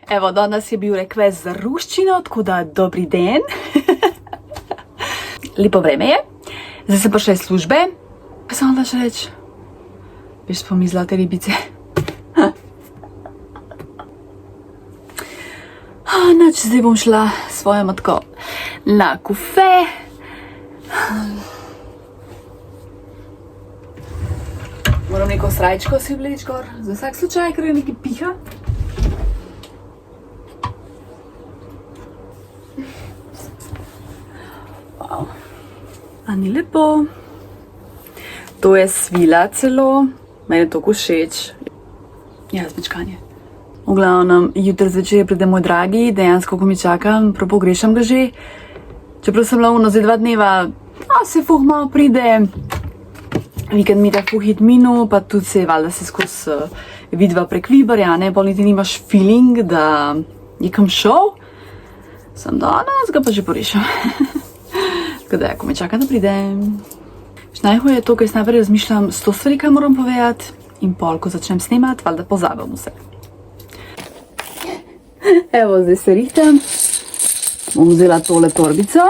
Evo, danes je bil rekvest za ruščino, tako da dobri den. Lepo vreme je. Zdaj sem prišla iz službe. Kaj sem onda še reči? Veš, pomizla te ribice. Nač, zdaj bom šla s svojo matko na kafe. Moram neko srajčko si vleči gor, za vsak slučaj, ker je nekaj piha. Wow. A ni lepo? To je svila celo, meni je to všeč. Ja, zmečkanje. V glavnem, jutri zvečer pride moj dragi, dejansko, ko mi čakam, prav pogrešam ga že. Čeprav sem bila zdaj 2 dneva, se fuh malo pride. Vikend mi ta fuh hit minu, pa tudi se valjda se skozi vidva prek Viberja, ne, pol niti nimaš feeling, da je kam šel. Sem danes ga pa že porešam. Tako da, ko me čaka, da pride. Najhuje je to, ker jaz najprej razmišljam 100 stvari, kaj moram povedati, in pol, ko začnem snemati, valjda pozabim vse. Evo, zdaj se rihtam. Bom vzela tole torbico.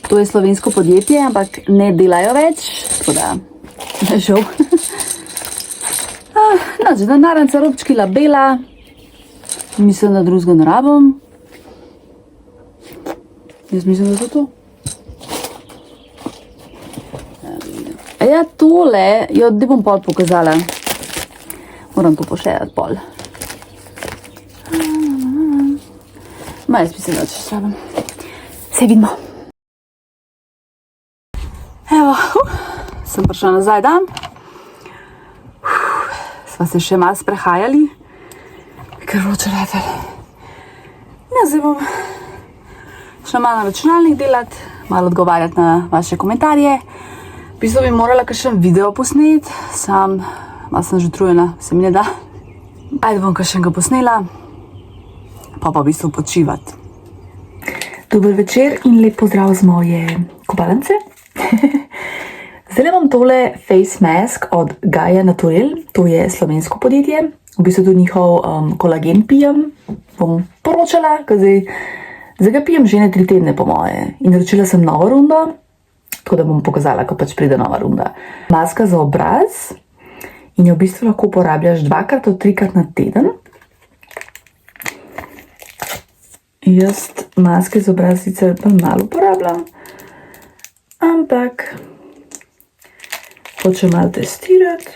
To je slovensko podjetje, ampak ne delajo več, tako da, žal. Nač, denarnica, robčki, labela. Mislim, da drugega ne rabim. Jaz mislim, da to. Ja, tole, da bom pol pokazala. Moram to pošljati pol. Ma, jaz mislim, da če šabam. Se vidimo. Evo, sem prišla nazaj dan. Sva se še malo sprehajali. Ker vroče letel. Ja, zdaj bom šla malo na računalnik delati, malo odgovarjati na vaše komentarje. V bistvu bi morala kakšen video posneti, malo sem že utrujena, se mi ne da. Ajde bom kakšenga posnela, pa v bistvu počivati. Dober večer in lep pozdrav z moje kopalnice. Zdaj imam tole face mask od Gaia Naturel, to je slovensko podjetje. V bistvu tudi njihov kolagen pijem, bom poročala, ker zdaj ga pijem že ne 3 tedne po moje. In naročila sem novo rundo, tako da bom pokazala, ko pač pride nova runda. Maska za obraz in jo v bistvu lahko uporabljaš 2 do 3 na teden. Jaz maske za obraz sicer pa malo uporabljam, ampak hočem malo testirati.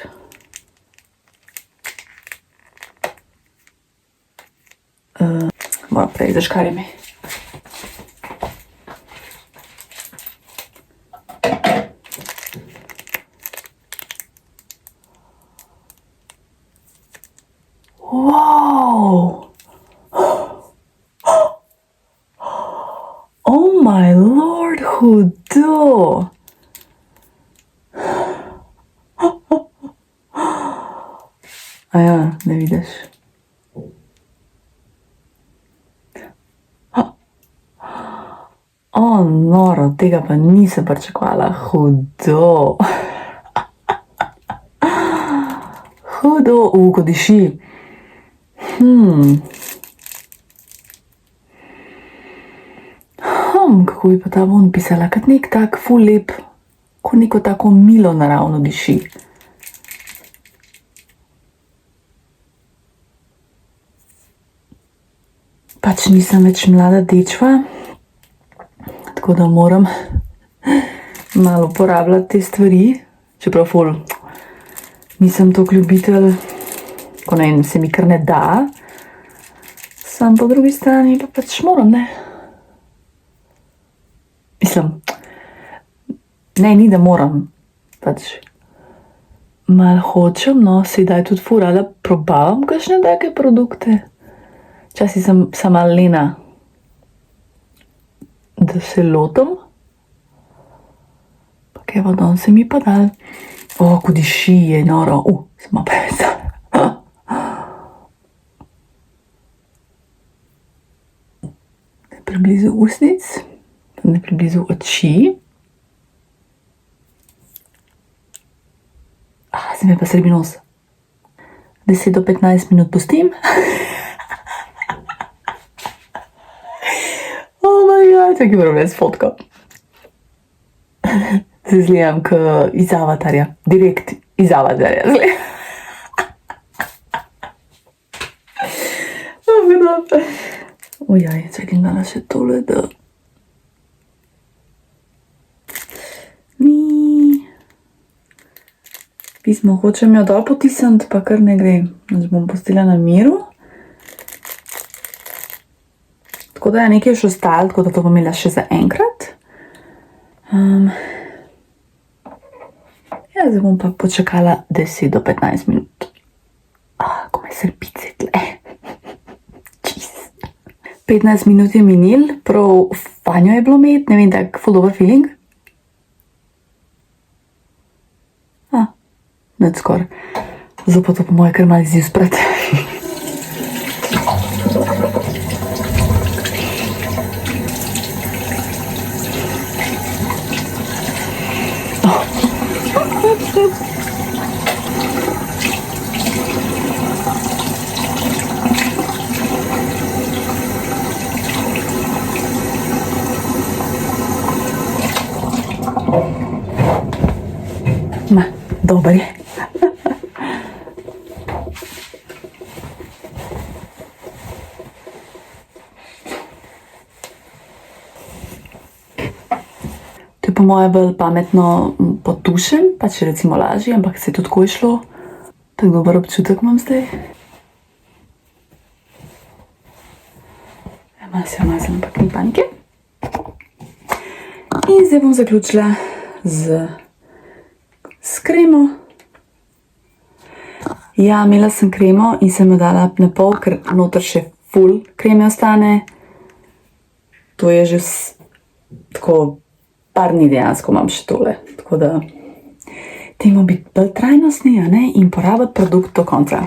Moram prej zaškarjami. Wow! Oh my lord, hudo! Ja, ne vidiš. Noro, tega pa nisem pričakovala. Hudo. Hudo, ko diši. Kako bi pa ta von pisala, kot nek tak ful lep, ko neko tako milo naravno diši. Pač nisem več mlada dečva, tako da moram malo uporabljati te stvari, čeprav ful nisem toliko ljubitelj, ko ne se mi kar ne da, sam po drugi strani pa pač moram, ne. Mislim, ne, ni da moram, pač malo hočem, no, sedaj tudi ful rada probavam kakšne take produkte. Včasih sem sama lena, da se lotam. Pa evo, don se mi pa dal. Ko diši je noro. Sem malo preveč. Najprej blizu usnic, pa najprej blizu oči. Zdaj me pa srebi nos. 10 do 15 minut pustim. čakaj, moram jaz fotko. Se zgledam iz Avatarja. Direkt iz Avatarja zgledam. Ojaj, čakaj, dala še tole, da... Ni... Pismo, hočem jo dol potisniti, pa kar ne gre. Znači bom pustila na miru. Tako da je nekaj še ostalo, tako da to bom imela še za enkrat. Ja, zdaj bom pa počakala 10 do 15 minut. Ko me srpice tle. 15 minut je minil, prav fanjo je bilo imeti, ne vem, tak ful dober feeling. Nič skor. Zdaj pa to po moje kar malo izziv sprati. Ma, dober je. To je po moje bolj pametno potušen, pa če recimo lažje, ampak se je tudi tako šlo. Tak dober občutek imam zdaj. Malo se omazam, ampak ni panike. In zdaj bom zaključila z kremo. Ja, imela sem kremo in sem jo dala na pol, ker noter še ful kreme ostane. To je že tako par dni dejansko imam še tole. Tako da temu biti bolj trajnostni, a ne, in porabiti produkt do konca.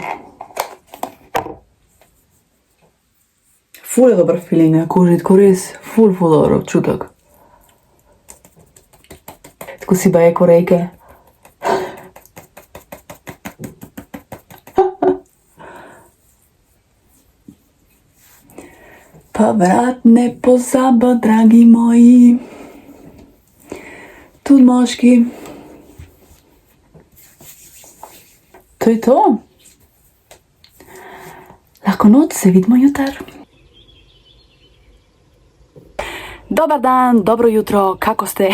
Ful je dober feeling na koži, tako res ful dober občutek. Tako si baje korejke. Pa vrat ne pozaba, dragi moji. Tudi moški. To je to. Lahko noč, se vidimo jutri. Dobar dan, dobro jutro, kako ste?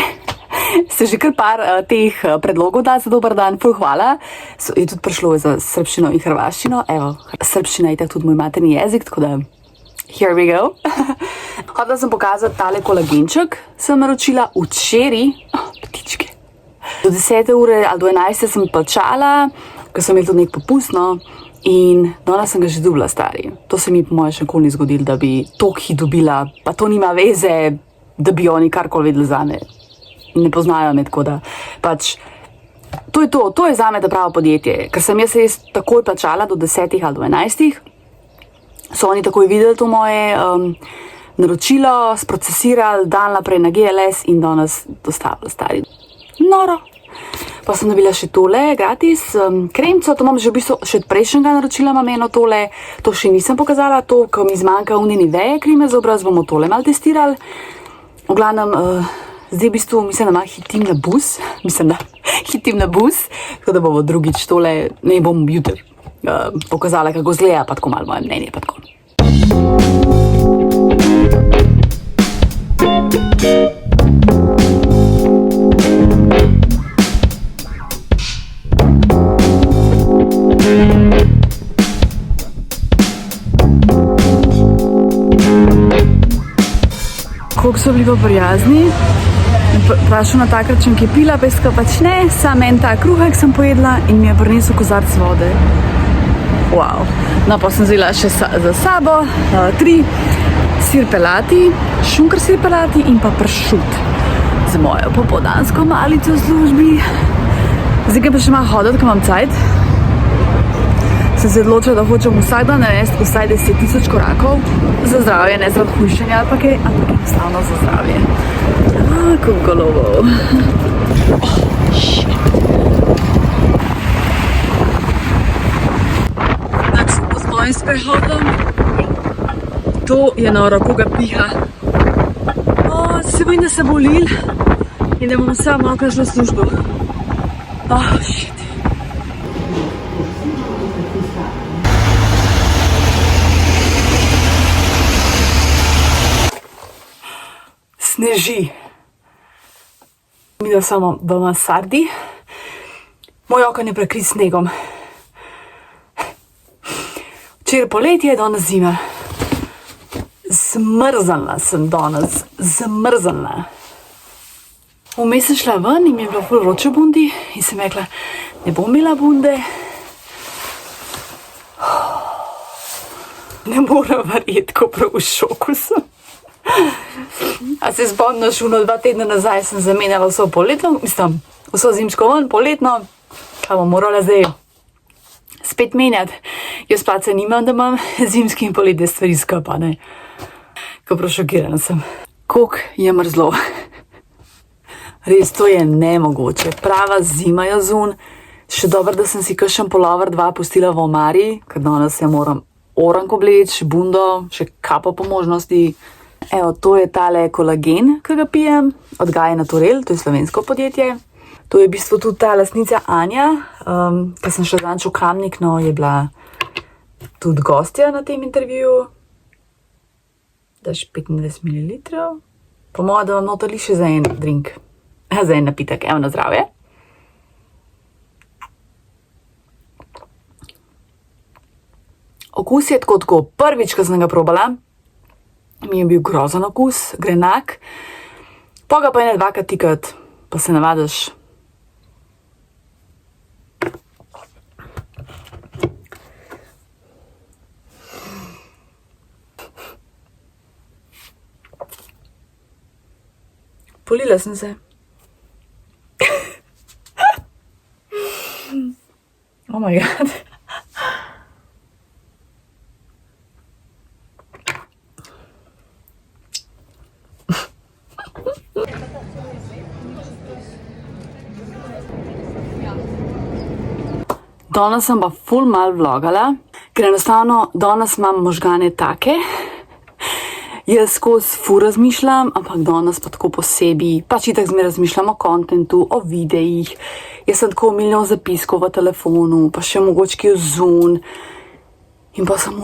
Se že kar par teh predlogov da za dober dan, ful hvala. Je tudi prišlo za srbščino in hrvaščino. Evo, srbščina je tako tudi moj materni jezik, tako da here we go. Hodila sem pokazati tale kolagenček, sem naročila včeraj. Ptičke. Do 10 ure ali do 11 sem plačala, ker sem imela tudi nek popustno in danes sem ga že dobila, stari. To se mi po moje še nikoli ni zgodilo, da bi toliko dobila, pa to nima veze, da bi oni karkoli vedeli zame. Ne poznajo me, tako da pač to je zame ta pravo podjetje, ker sem jaz res takoj plačala do 10 ali do 11. So oni takoj videli to moje naročilo, sprocesirali, dan naprej na GLS in danes dostavili, stari. Noro. Pa sem dobila še tole, gratis, kremco, to imam že v bistvu še od prejšnjega naročila, imam eno tole, to še nisem pokazala, to, ko mi zmanjka Niveje kreme za obraz, bomo tole malo testirali. V glavnem, zdaj v bistvu mislim, da hitim na bus, tako da bomo drugič tole, ne bom jutri pokazala, kako zgleda, pa tako malo moje mnenje, pa tako. Koliko so bili pa prijazni, vprašal na takrat, če je pila, peska pač ne, sam en ta kruhek sem pojedla in mi je prinesel kozarc vode. Wow. No, pa sem vzela še za sabo 3 sir pelati, šunkr sir pelati in pa pršut z mojo popoldansko malico v službi. Zdaj pa še malo hoditi, ko imam cajt. Sem se odločila, da hočem vsak dan narediti vsaj 10 000 korakov za zdravje, ne zaradi hujšanja ali pa kaj, ampak enostavno za zdravje. Kup golovov. Tak sem po svojim sprehodom. To je noro, ko ga piha. da se bo lil in da bom vsa mokra šla v službo. Shit. Sneži. Mi da samo v mansardi. Moj okno je prekrit snegom. Včeraj poletje, danes zima. Zmrznila sem danes, zmrznila. Vmes sem šla ven in mi je bilo ful vroče v bundi in sem rekla, ne bom imela bunde. Ne moram verjeti, ko prav v šoku sem. A se spomniš, 2 tedna nazaj sem zamenjala vso poletno, mislim, vso zimsko ven, poletno, kaj bom morala zdaj spet menjati. Jaz pa se nimam, da imam zimski in poletne stvari skupaj, ne. Ko prav šokirana sem. Koliko je mrzlo. Res, to je nemogoče. Prava zima je zun. Še dobro, da sem si kakšen pulover 2 pustila v omari, ker danes se moram oranko obleči, bundo, še kapo po možnosti. Evo, to je tale kolagen, ki ga pijem, od Gaje Naturel, to je slovensko podjetje. To je v bistvu tudi ta lastnica Anja, ki sem šla zadnjič v Kamnik, no je bila tudi gostja na tem intervjuju. Daš 25 ml. Po mojem, da vam notali še za en drink, za en napitek, evo na zdravje. Okus je tako, prvič, ko sem ga probala, mi je bil grozen okus, grenak, pa ga pa 1-2krat tikati, pa se navadiš. Polila sem se. Oh my god. Danes sem pa ful mal vlogala, ker enostavno danes imam možgane take. Jaz skozi ful razmišljam, ampak danes pa tako posebej. Pač itak zmeraj razmišljam o kontentu, o videih. Jaz sem tako milijon zapiskov v telefonu, pa še mogoče v zun. In pa sem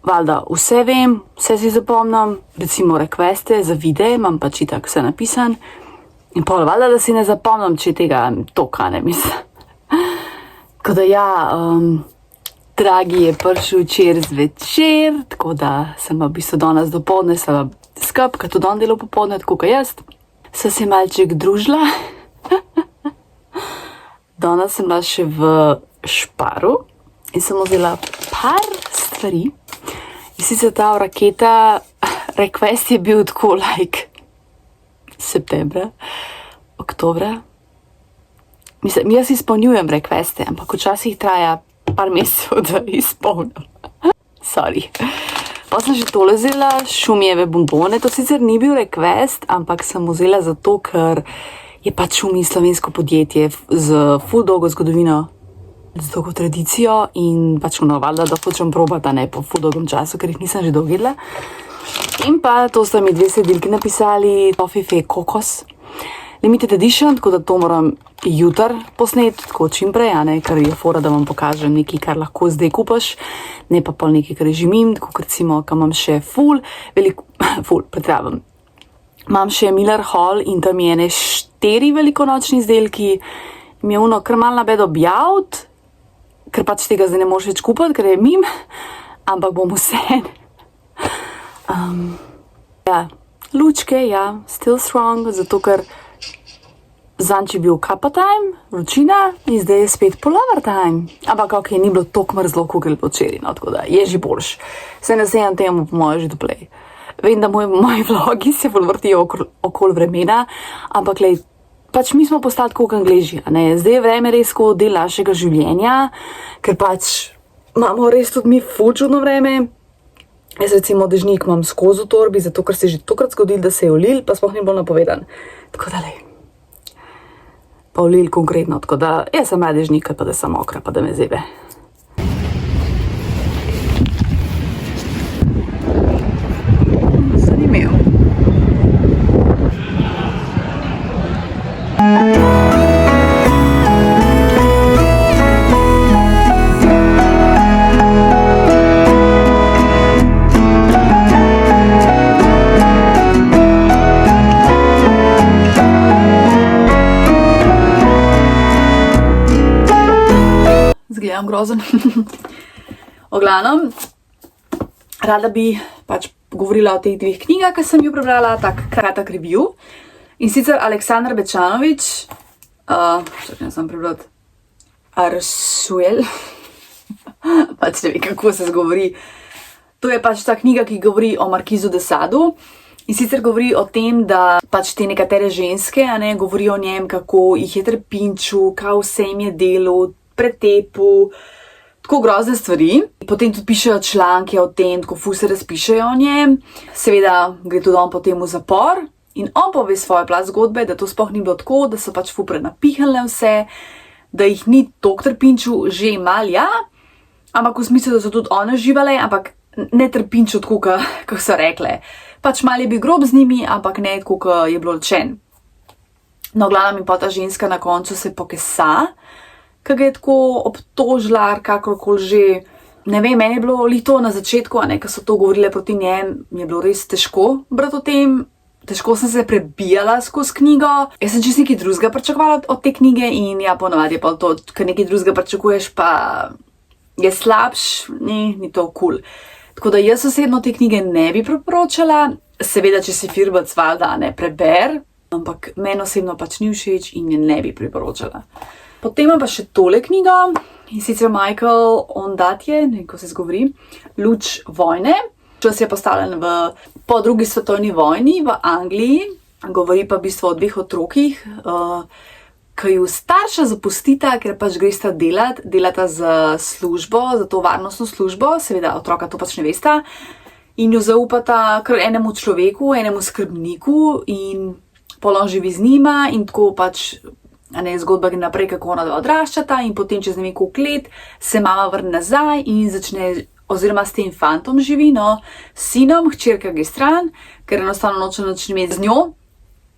valjda, vse vem, vse si zapomnim, recimo requeste za videe, imam pač itak vse napisan. In pa valjda, da si ne zapomnim, če tega toka ne mislim. Tako da ja, Dragi je prišel včeraj zvečer, tako da sem v bistvu danes dopoldne skup, ker tudi on delal popoldne, tako kot jaz. Sem se malček družila. Danes sem bila še v Šparu in sem vzela par stvari. In sicer ta raketa, request je bil tako septembra, oktobra. Mislim, jaz izpolnjujem requeste, ampak včasih traja par mesecev, da izpolnim. Sorry. Pa sem še tole vzela, Šumijeve bombone. To sicer ni bil request, ampak sem vzela zato, ker je pač Šumi slovensko podjetje z ful dolgo zgodovino, z dolgo tradicijo in pač valjda, da hočem probati, ne po ful dolgem času, ker jih nisem že dolgo jedla. In pa to sta mi 2 sledilki napisali, Toffifee kokos. Limited edition, tako da to moram jutri posneti, tako čim prej, ker je fora, da vam pokažem nekaj, kar lahko zdaj kupaš, ne pa pol nekaj, kar živim, tako recimo, ko imam še pretravam. Imam še Miller Hall in tam je 4 velikonočni izdelki, mi je kar malo nabed objaviti, ker pač tega zdaj ne moreš več kupiti, ker je mim, ampak bom vse. Ja, lučke, ja, still strong, zato ker zanč je bil kappa time, vročina in zdaj je spet pullover time. Ampak ok, ni bilo toliko mrzlo, kot je bilo včeraj, no, tako da je že boljš. Se ne sejem temu, po moje, že doplej. Vem, da moji vlogi se bolj vrtijo okoli vremena, ampak lej, pač mi smo postali tako Angleži, ne? Zdaj je vreme res kot del našega življenja, ker pač imamo res tudi mi ful čudno vreme. Jaz recimo dežnik imam skozi v torbi, zato ker se je že tokrat zgodil, da se je ulil, pa sploh ni bilo napovedan. Tako da lej. Pa ulil konkretno, tako da jaz sem dežnika, pa da sem mokra, pa da me zebe. Zanimivo. prehajam grozen. V glavnem, rada bi pač govorila o teh dveh knjigah, ki sem jo prebrala, tak kratek review. In sicer Aleksandar Bečanović, čakaj, sem prebrati, Arsuel, pač ne vem, kako se zgovori. To je pač ta knjiga, ki govori o Markizu de Sadu. In sicer govori o tem, da pač te nekatere ženske, govorijo o njem, kako jih je trpinčil, kako vse jim je delal, pretepil, tako grozne stvari. Potem tudi pišejo članke o tem, tako ful se razpišejo o njem. Seveda gre tudi on potem v zapor in on pove svojo plat zgodbe, da to sploh ni bilo tako, da so pač ful prenapihnile vse, da jih ni toliko trpinčil, že mal ja, ampak v smislu, da so tudi one živale, ampak ne trpinčil tako, kako so rekle. Pač mal je bil grob z njimi, ampak ne tako, kot je bilo rečen. No, glavno mi pa ta ženska na koncu se pokesa, ki ga je tako obtožila, kakorkoli že. Ne vem, meni je bilo to na začetku, ko so to govorile proti njem, mi je bilo res težko brati o tem. Težko sem se prebijala skozi knjigo. Jaz sem čisto nekaj drugega pričakovala od te knjige in ja, ponovadi je pa to, ker nekaj drugega pričakuješ, pa je slabš, ni to kul. Tako da jaz osebno te knjige ne bi priporočala, seveda, če si firbec, valjda, ne preber, ampak meni osebno pač ni všeč in je ne bi priporočala. Potem imam pa še tole knjigo, in sicer Michael Ondaatje, ne vem, kako se izgovori, Luč vojne. Čas je postavljen po drugi svetovni vojni v Angliji, govori pa v bistvu o dveh otrokih, ki ju starša zapustita, ker pač gresta delata za službo, za to varnostno službo, seveda otroka to pač ne vesta, in jo zaupata kar enemu človeku, enemu skrbniku in pol on živi z njima in tako pač zgodba gre naprej, kako ona dva odraščata in potem čez ne vem koliko let se mama vrne nazaj in začne, oziroma s tem fantom živi, no, s sinom, hčerka gre stran, ker enostavno noče nič imeti z njo.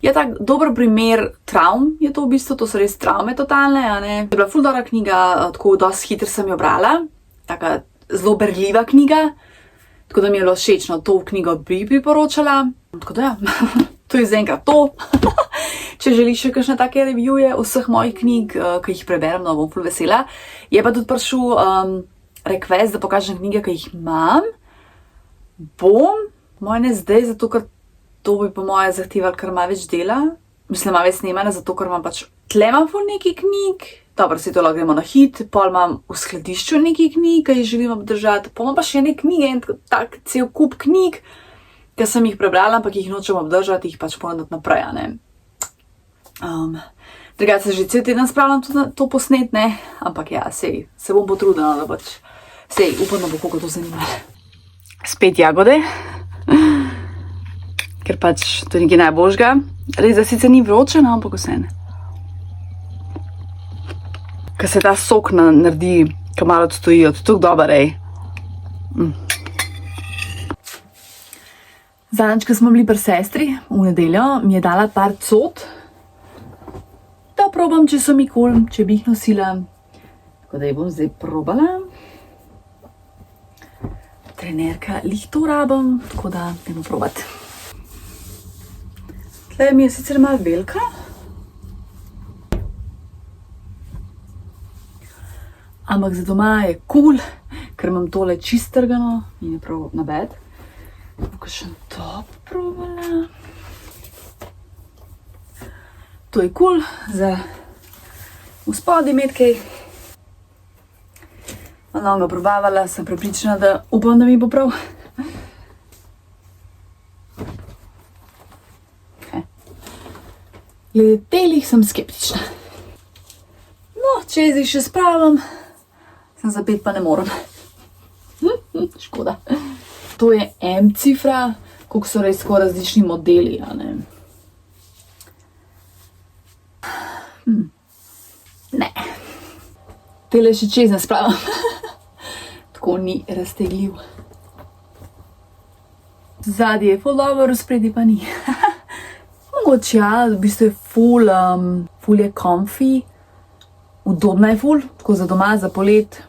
Je tak dober primer travm, je to v bistvu, to so res travme totalne, Je bila ful dobra knjiga, tako dosti hitro sem jo brala, taka zelo berljiva knjiga, tako da mi je bilo všeč, no, to knjigo bi priporočala. Tako da ja, to je zaenkrat to. Če želiš še kakšne take reviewje vseh mojih knjig, ki jih preberem, no, bom ful vesela. Je pa tudi prišel request, da pokažem knjige, ki jih imam. Bom, moje ne zdaj, zato ker to bi po moje zahtevalo kar malo več dela. Mislim, malo več snemanja, zato ker imam pač tle imam ful nekaj knjig. Dobro, si to lahko gremo na hit, pol imam v skladišču nekaj knjig, ki jih želim obdržati. Pol imam pa še ene knjige, tak cel kup knjig, ki sem jih prebrala, ampak jih nočem obdržati, jih pač moram dati naprej, Drugače se že cel teden spravljam to posnet, ne? Ampak ja, sej, se bom potrudila, da pač, sej, upam, da bo koliko to zanima. Spet jagode, ker pač to je nekaj najboljšega. Res, da sicer ni vroče, no, ampak vseeno. Ker se ta sok naredi, ko malo odstojijo, to je tako dober, Zadnjič, ko smo bili pri sestri v nedeljo, mi je dala par cot, da probam, če so mi kul, če bi jih nosila. Tako da jih bom zdaj probala. Trenerka lih to rabim, tako da idemo probati. Tle mi je sicer malo velika. Ampak za doma je kul, ker imam tole čist trgano in je prav na bed. Kakšen to probala. To je kul, za v spodaj imeti kaj. Malo ga probavala, sem prepričana, da upam, da mi bo prav. Glede telih sem skeptična. No, če jih še spravim, sem zapet pa ne morem. Škoda. To je M cifra, koliko so res tako različni modeli, Ne. Tele še čez ne spravim. Tako ni raztegljiv. Zadnji je ful dobro, spredi pa ni. Mogoče ja, v bistvu je ful je comfy. Udobna je ful, tako za doma, za polet.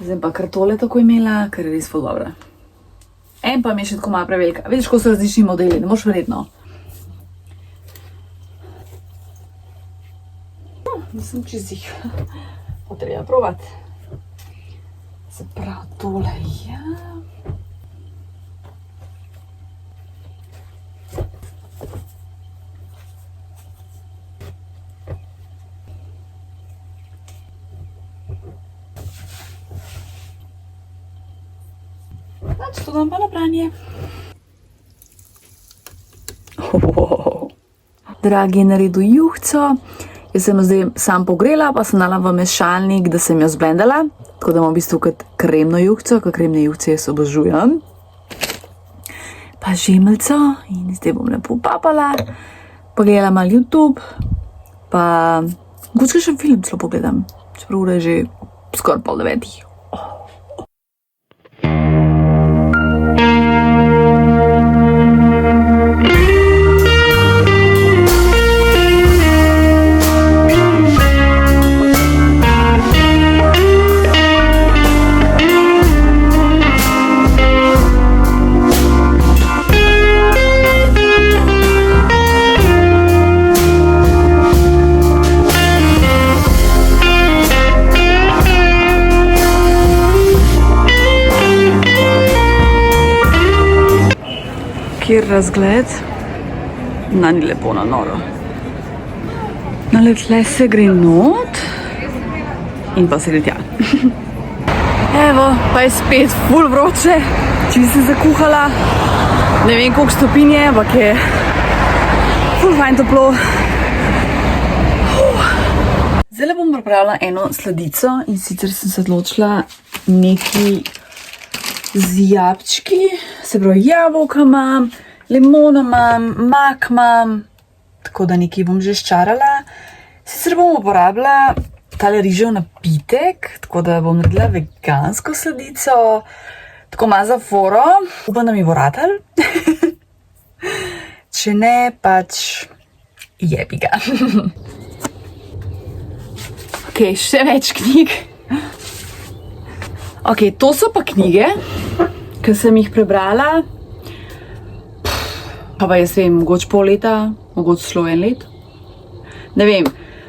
Zdaj pa kar tole tako imela, ker je res ful dobra. En pa mi je še tako malo prevelika. Vidiš, ko so različni modeli, ne moš verjetno. Nisem čez jih. Pa treba probati. Se pravi, tole je. To dam pa na branje. Dragi je naredil juhco. Jaz sem jo zdaj sam pogrela, pa sem dala v mešalnik, da sem jo zblendala. Tako da imam v bistvu kot kremno juhco, ker kremne juhce jaz obožujem. Pa žemelco in zdaj bom lepo papala. Pogledala malo YouTube, pa mogoče še film celo pogledam. Čeprav ura je že skoraj 8:30. Kjer razgled, na ni lepo na noro. Tle se gre not in pa se gre tja. Evo, pa je spet ful vroče, čisto se zakuhala. Ne vem koliko stopinj je, ampak je ful fajn toplo. Zdaj bom pripravila eno sladico in sicer sem se odločila nekaj z jabčki, se pravi jabolka imam, limono imam, mak imam, tako da nekaj bom že ščarala. Sicer bom uporabila tale rižev napitek, tako da bom naredila vegansko sladico, tako malo za foro, upam, da mi bo ratalo. Če ne, pač jebi ga. Ok, še več knjig. Ok, to so pa knjige, ki sem jih prebrala, pa jaz vem, mogoče pol leta, mogoče celo 1 let. Ne vem,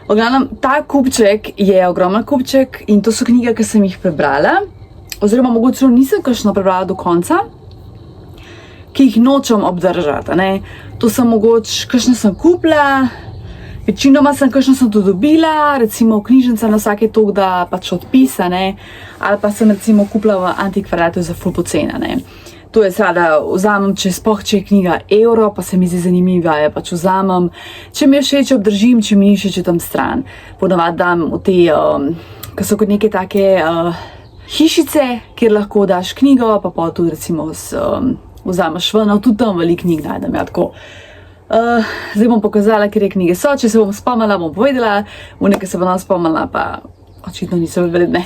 v glavnem, ta kupček je ogromen kupček in to so knjige, ki sem jih prebrala, oziroma mogoče celo nisem kakšno prebrala do konca, ki jih nočem obdržati, ne. To sem mogoče, kakšne sem kupila, večinoma sem kakšno sem to dobila, recimo v knjižnica na vsake toliko, da pač odpisa, ne, ali pa sem recimo kupila v antikvariatu za ful pocena, ne. To je seveda, vzamem, če je knjiga evro, pa se mi zdi zanimiva, je pač vzamem, če mi je všeč, obdržim, če mi ni všeč, tam stran. Ponavadi dam v te, ki so kot neke take hišice, kjer lahko daš knjigo, pa tudi recimo vzameš ven, tudi tam veliko knjig najdem, ja, tako. Zdaj bom pokazala, kjer knjige so, če se bom spomnila, bom povedala, v nekaj se bom spomnila, pa očitno niso vredne.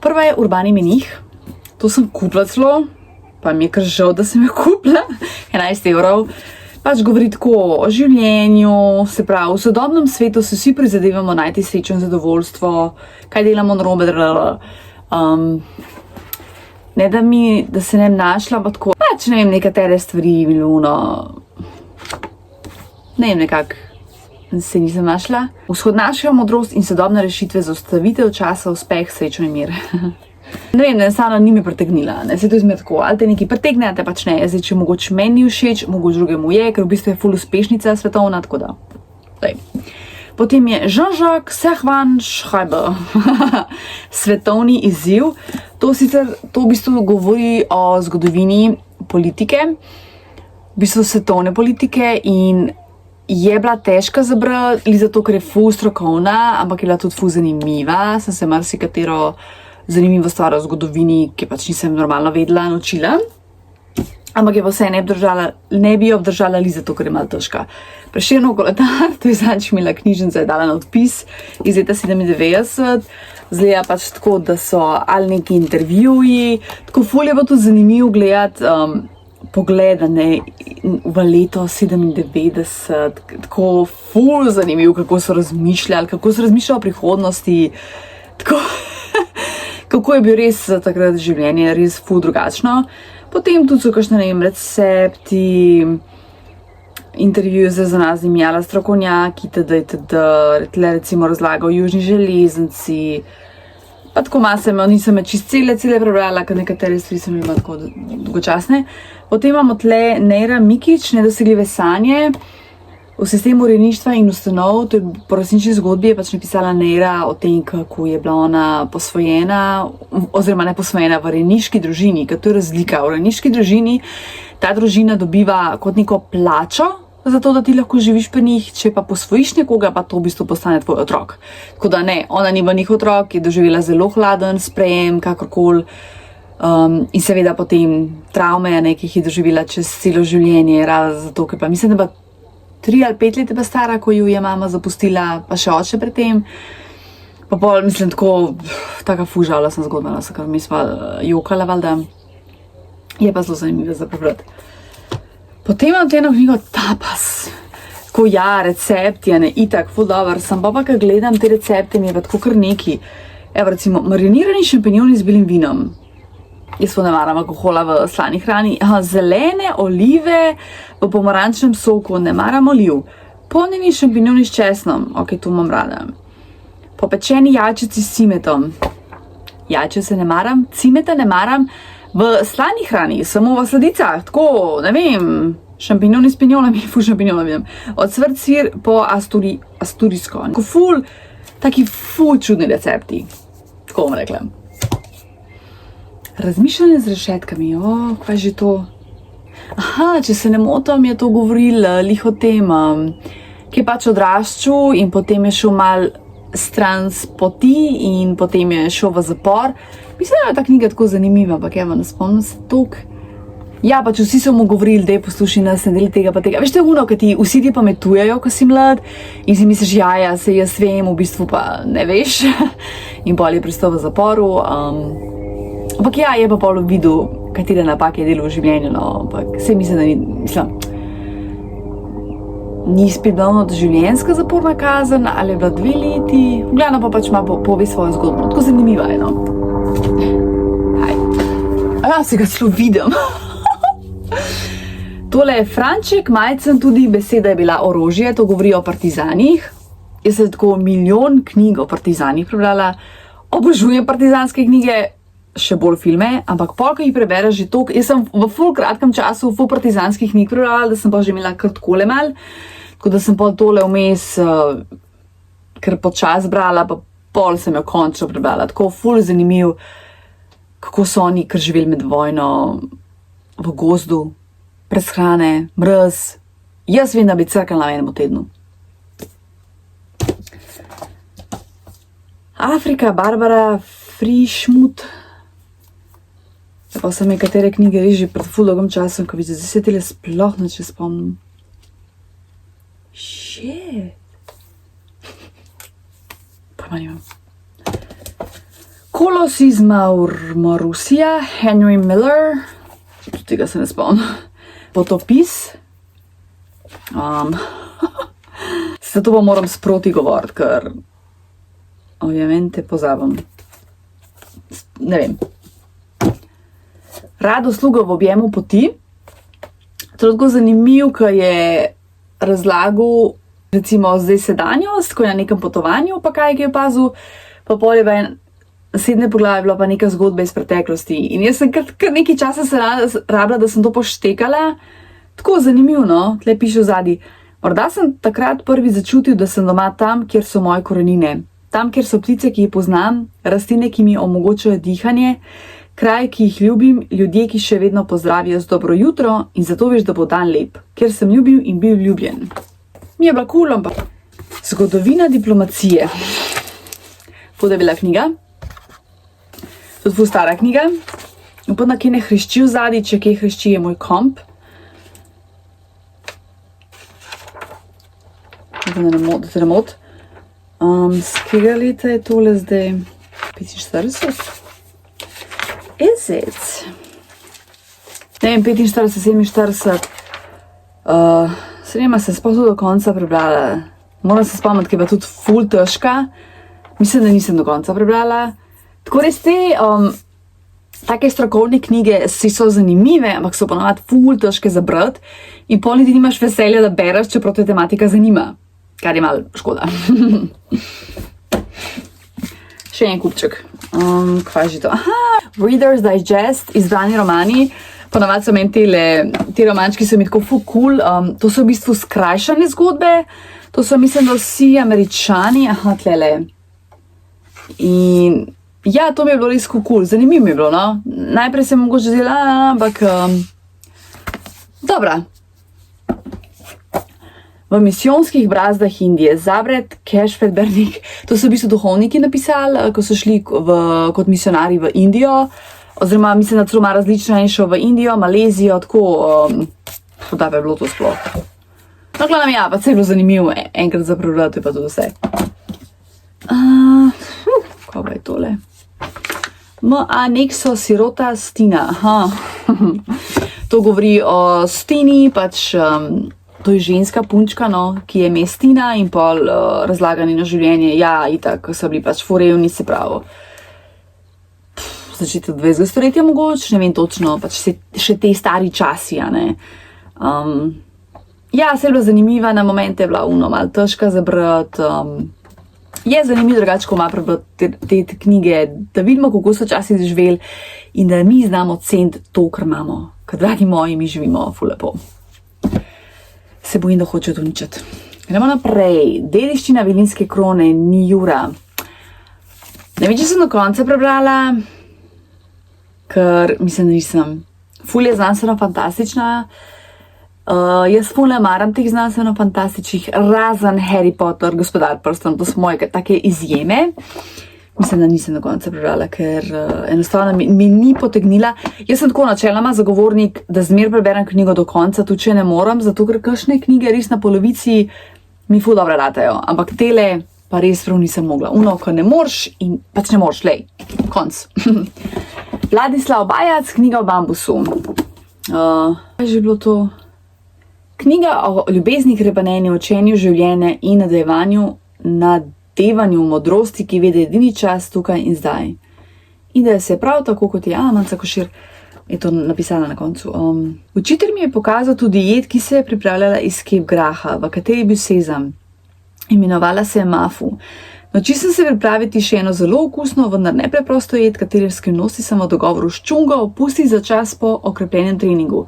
Prva je Urbani menih, to sem kupila celo, pa mi je kar žal, da sem jo kupila, 11 evrov. Pač govori tako o življenju, se pravi, v sodobnem svetu se vsi prizadevamo najti srečo in zadovoljstvo, kaj delamo narobe, ne da se ne bi našla, pa tako, pač ne vem, nekatere stvari, milijono, ne vem, nekako se nisem našla. Vzhodnaška modrost in sodobne rešitve za ustavitev časa, uspeh, srečo in mir. Ne vem, enostavno ni me pritegnila, ne, se to izme tako, ali te nekaj pritegne, ali te pač ne, zdaj, če mogoče meni ni všeč, mogoče drugemu je, ker v bistvu je ful uspešnica svetovna, tako da, daj. Potem je Jean-Jacques Servan-Schreiber, Svetovni izziv, to v bistvu govori o zgodovini politike, v bistvu svetovne politike in je bila težka za brati, zato ker je ful strokovna, ampak je bila tudi ful zanimiva, sem se marsikatero zanimivo stvar o zgodovini, ki pač nisem normalno vedela, naučila. Ampak je pa vse ne bi jo obdržala li zato, ker je malo težka. Prešernov koledar, to je zadnjič imela knjižnica, je dala na odpis iz leta 97. Zgleda pač tako, da so ali neki intervjuji, tako ful je pa tudi zanimivo gledati pogledane v leto 97, tako ful zanimivo, kako so razmišljali o prihodnosti, tako kako je bil res takrat življenje res ful drugačno. Potem tudi so kakšne, ne vem, recepti, intervjuji z raznimi strokovnjaki, tle recimo razlaga o južni železnici, Pa tako nisem me čist cele prebrala, ker nekatere stvari sem imela tako dolgočasne. Potem imamo tle Neira Mikić, Nedosegljive sanje, v sistemu rejništva in ustanov. To je po resnični zgodbi, je pač napisala Neira o tem, kako je bila ona posvojena, oziroma ne posvojena v rejniški družini, ker to je razlika. V rejniški družini ta družina dobiva kot neko plačo, zato da ti lahko živiš pri njih, če pa posvojiš nekoga, pa to v bistvu postane tvoj otrok. Tako da ne, ona ni njih otrok, je doživela zelo hladen sprejem, kakorkoli, in seveda potem travme, ki jih je doživela čez celo življenje, zato ker pa mislim, da pa 3 ali 5 let je pa stara, ko ju je mama zapustila, pa še oče pred tem. Pa pol, mislim, taka fužala sem zgodba, ker mi smo jokala, valjda. Je pa zelo zanimivo za prebrati. Potem imam eno knjigo Tapas. Tako ja, recepti, ne, itak, ful dober. Sam pa ko gledam te recepte, mi je pa tako kar neki. Evo recimo, marinirani šampinjoni z belim vinom. Jaz ne maram alkohola v slani hrani. Zelene olive v pomarančnem soku, ne maram oliv. Polnjeni šampinjoni s česnom, ok, to imam rada. Popečeni jajčeci s cimetom. Jajčece ne maram, cimeta ne maram. V slani hrani, samo v sladicah, tako, ne vem, šampinjoni s pinjolami, šampinjolami, ocvrt sir po asturijsko. Taki ful čudni recepti, tako bom rekla. Razmišljanje z rešetkami, kaj je že to? Aha, če se ne motim, je to govoril lih o tem, ki je pač odraščal in potem je šel mal stran s poti in potem je šel v zapor. Mislim, da je ta knjiga tako zanimiva, ampak evo, ne spomnim se toliko. Ja, pač vsi so mu govorili, da je poslušaj nas, ne deli tega pa tega. Veš, to je ono, ker vsi ti pametujejo, ko si mlad in si misliš, ja, se jaz vem, v bistvu pa ne veš. In pol je pristal v zaporu. Ampak ja, je pa pol videl, katere napake je delal v življenju, no, ampak se mislim, da ni spet bila življenjska zaporna kazen, ali je bila 2 leti. V glavnem pa pač malo pove svojo zgodbo. Tako zanimiva je, no. Ja, se ga celo vidim. Tole je Franček Majcen, tudi beseda je bila orožje, to govori o partizanih. Jaz sem tako milijon knjig o partizanih prebrala. Obožujem partizanske knjige, še bolj filme, ampak pol, ko jih prebereš že toliko. Jaz sem v ful kratkem času ful partizanskih knjig prebrala, da sem pa že imela kar takole mal. Tako da sem pol tole vmes kar počas brala, pa pol sem jo končno prebrala. Tako ful zanimiv, kako so oni kar živeli med vojno v gozdu, brez hrane, brez. Jaz vem, da bi crkala v enem tednu. Afrika, Barbara Frišmut. Pa sem nekatere knjige res že pred ful dolgim časom, ko vidim, zdaj se tele sploh neče spomnim. Shit. Pojma nimam. Kolos iz Maurusija, Henry Miller, tega se ne spomnim. Potopis. Zato pa moram sproti govoriti, ker ovviamente pozabim. Ne vem. Rado slugo v objemu poti. To je tako zanimiv, ker je razlagal recimo zdaj sedanjost, ko je na nekem potovanju, pa kaj je opazil, pa pol je v naslednje poglavje bila pa neka zgodba iz preteklosti. In jaz sem kar nekaj časa se rabila, da sem to poštekala. Tako zanimivo, no? Tle piše vzadi. Morda sem takrat prvi začutil, da sem doma tam, kjer so moje korenine. Tam, kjer so ptice, ki jih poznam, rastline, ki mi omogočajo dihanje, kraj, ki jih ljubim, ljudje, ki še vedno pozdravijo z dobro jutro in zato veš, da bo dan lep, ker sem ljubil in bil ljubljen. Mi je bila cool, ampak zgodovina diplomacije. To je bila knjiga. Tudi ful stara knjiga. Upam, da kje ne hrešči vzadi, če kje hrešči je moj komp. Da se ne mot. Z kega leta je tole zdaj? 45? Is it? Ne vem, 45, 47. Srednjima sem sploh do konca prebrala. Moram se spomniti, ker je bila tudi ful težka. Mislim, da nisem do konca prebrala. Tako res te take strokovne knjige so zanimive, ampak so ponovadi ful težke za brati in pol niti nimaš veselja, da bereš, čeprav te tematika zanima. Kar je malo škoda. Še en kupček. Kaj že to? Aha, Reader's Digest, izbrani romani. Ponavadi so meni te romančki so mi tako ful cool. To so v bistvu skrajšane zgodbe. To so, mislim, da vsi Američani. Aha, tlele. In ja, to mi je bilo res cool. Zanimivo mi je bilo, no. Najprej sem mogoče zdela, ampak dobra. V misijonskih brazdah Indije, Zabret Kešfer-Bernik, to so v bistvu duhovniki napisali, ko so šli kot misionari v Indijo, oziroma mislim, da celo malo različno in šel v Indijo, Malezijo, tako, da je bilo to sploh. No, gledam, ja, pa se je bilo zanimivo, enkrat za prebrati, pa tudi vse. Kaj pa je tole? Anexo sirota Stina, aha. To govori o Stini, pač to je ženska punčka, no, ki je Stina in pol razlagani na življenje. Ja, itak, so bili pač forevni, se pravi. Začetek 20. stoletja mogoče, ne vem točno, pač še te stari časi, a ne. Ja, se je bila zanimiva, na momente je bila malo težka za brati. Je zanimivo drugače, ko ima prebrati te knjige, da vidimo, kako so časi živeli in da mi znamo ceniti to, kar imamo. Ker, dragi moji, mi živimo ful lepo. Se bojim, da hoče to uničiti. Gremo naprej. Dediščina Vilinske krone, Njura. Ne vem, če sem do konca prebrala, ker mislim, da nisem. Ful je znanstveno fantastična. Jaz ful ne maram teh znanstveno fantastičnih, razen Harry Potter, Gospodar prstov, to so moje take izjeme. Mislim, da nisem do konca prebrala, ker enostavno mi ni potegnila. Jaz sem tako načeloma zagovornik, da zmer preberem knjigo do konca, tudi če ne moram, zato ker kakšne knjige res na polovici mi ful dobro ratajo. Ampak tele pa res prav nisem mogla. Ko ne moreš in pač ne moreš, lej, konc. Vladislav Bajac, knjiga o bambusu. Kaj je že bilo to? Knjiga o ljubezni, krepenenju, učenju življenja in nadevanju modrosti, ki vede edini čas tukaj in zdaj. In da se prav tako kot je Manca Košir, je to napisala na koncu. Učitelj mi je pokazal tudi jed, ki se je pripravljala iz kep graha, v kateri je bil sezam. Imenovala se je mafu. Naučil sem se pripraviti še eno zelo okusno, vendar nepreprosto jed, katere skrivnosti sem v dogovoru s Čungo opustil za čas po okrepljenem treningu,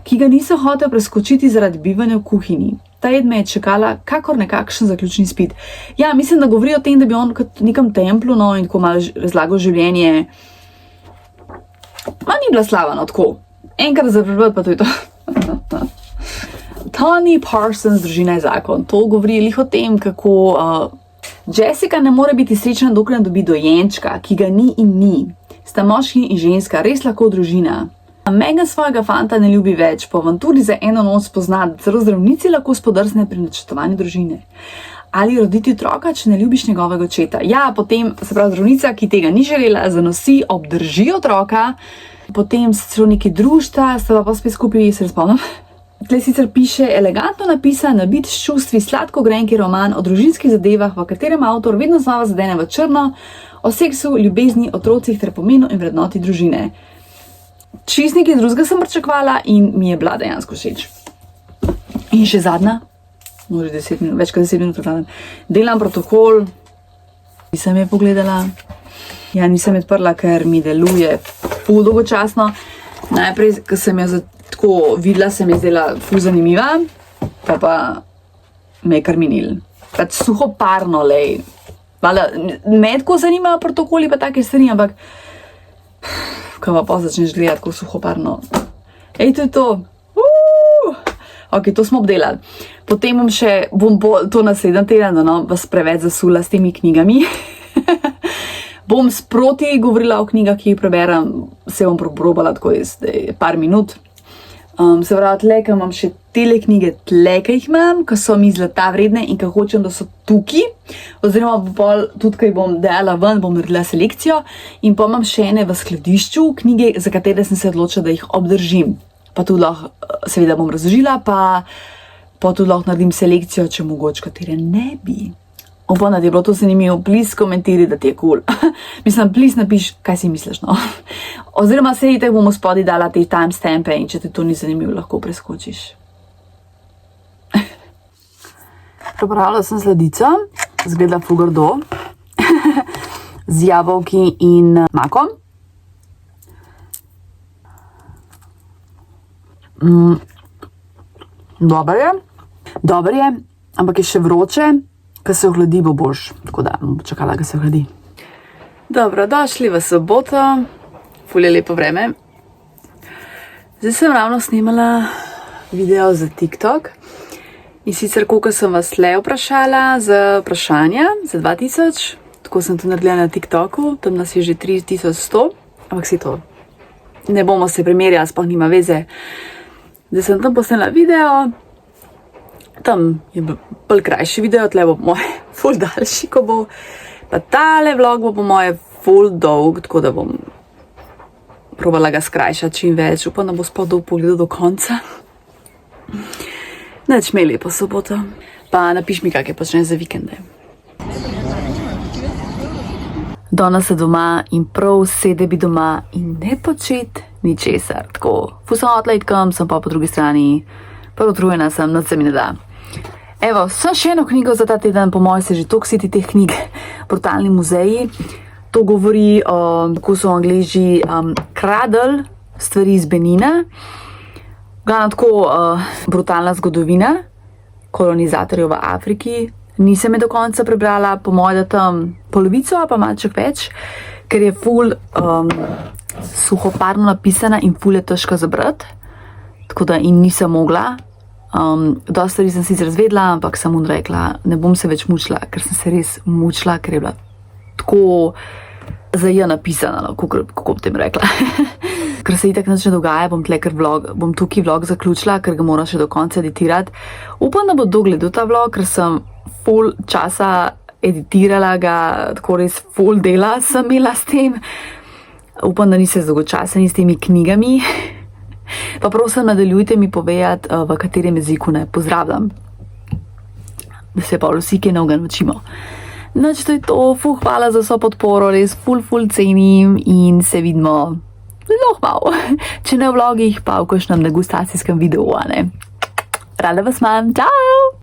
ki ga nisem hotel preskočiti zaradi bivanja v kuhinji. Ta jed me je čakala kakor nekakšen zaključni izpit. Ja, mislim, da govori o tem, da bi on kot nekem templu, no, in tako malo razlagal življenje. Ma ni bila slava, no, tako. Enkrat za prebrati, pa to je to. Tony Parsons, Družina je zakon. To govori lih o tem, kako Jessica ne more biti srečna, dokler ne dobi dojenčka, ki ga ni in ni. Sta moški in ženska, res lahko družina. Megan svojega fanta ne ljubi več, po avanturi za eno noč spozna, da celo zdravnici lahko spodrsne pri načrtovanju družine. Ali roditi otroka, če ne ljubiš njegovega očeta. Ja, potem, se pravi, zdravnica, ki tega ni želela, zanosi, obdrži otroka, potem se celo neki družta, sta pa spet skupaj, se razpomnim. Tle sicer piše elegantno napisan, nabit s čustvi, sladko grenki roman o družinskih zadevah, v katerem avtor vedno znova zadene v črno, o seksu, ljubezni, otrocih ter pomenu in vrednoti družine. Čisto nekaj drugega sem pričakovala in mi je bila dejansko všeč. In še zadnja, možda 10 minut, več kot 10 minut predvadam. Delam protokol, nisem je pogledala. Ja, nisem je odprla, ker mi deluje ful dolgočasno. Najprej, ko sem jo tako videla, se mi je zdela ful zanimiva, pa me je kar minil. Pač suhoparno, lej. Me tako zanimajo protokoli pa take stvari, ampak ko pa začneš gledati, ko suhoparno. Ej, to je to. Ok, to smo obdelali. Potem bom to naslednji teden, da vas preveč zasula s temi knjigami. Bom sproti govorila o knjigah, ki jih preberem, se bom probala tako par minut. Se pravi, tle, ko imam še tele knjige, tle, ki jih imam, ko so mi zlata vredne in ko hočem, da so tukaj, oziroma tudi, ko jih bom dala ven, bom naredila selekcijo in pa imam še ene v skladišču knjige, za katere sem se odločila, da jih obdržim. Pa tudi lahko, seveda bom razložila, pa tudi lahko naredim selekcijo, če mogoče katere ne bi. Upam, da ti je bilo to zanimivo, please komentiraj, da ti je cool. Mislim, please napiš, kaj si misliš, no. Oziroma, sejte, bomo spodaj dala te timestampe in če ti to ni zanimivo, lahko preskočiš. Prepravila sem sladico, zgleda ful grdo. z jabolki in makom. Dober je, ampak je še vroče, ko se ohladi bo boljš, tako da bom počakala, da se ohladi. Dobro, došli v soboto, ful je lepo vreme. Zdaj sem ravno snimala video za TikTok in sicer koliko sem vas le vprašala za vprašanja za 2000, tako sem to naredila na TikToku, tam nas je že 3100, ampak si to, ne bomo se primerjali, sploh nima veze. Zdaj sem tam posnela video, tam je bolj krajši video, tle bo moj ful daljši, ko bo, pa tale vlog bo po moje ful dolg, tako da bom probala ga skrajšati čim več, upam, da bo spodal pogledal do konca. Neč me lepo soboto, pa napiš mi, kakje počneš za vikende. Danes se doma in prav sede bi doma in ne počet ničesar, tako. Ful sem hotela iti kam, sem pa po drugi strani, prav utrujena sem, noč se mi ne da. Evo, sem še eno knjigo za ta teden, po moje se že toliko siti teh knjig, Brutalni muzeji. To govori o, kako so Angleži kradli stvari iz Benina. Glavno tako brutalna zgodovina kolonizatorjev v Afriki. Nisem je do konca prebrala, po moje da tam polovico, pa malček več, ker je ful suhoparno napisana in ful je težko zabrati. Tako da in nisem mogla. Dosti stvari sem sicer zvedla, ampak sem mu rekla, ne bom se več mučila, ker sem se res mučila, ker je bila tako za napisana, kako bi tem rekla. Ker se itak nič ne dogaja, bom tukaj vlog zaključila, ker ga moram še do konca editirati. Upam, da bo dogledal ta vlog, ker sem ful časa editirala ga, tako res ful dela sem imela s tem. Upam, da niste dolgočaseni s temi knjigami. Pa prosim, nadaljujte mi povedati, v katerem jeziku ne pozdravljam. Da se pa vsi kaj novega naučimo. Noč to je to, ful hvala za vso podporo, res ful cenim in se vidimo zelo malo. Če ne v vlogih, pa v kakšnem degustacijskem videu, a ne. Rada vas imam, čau!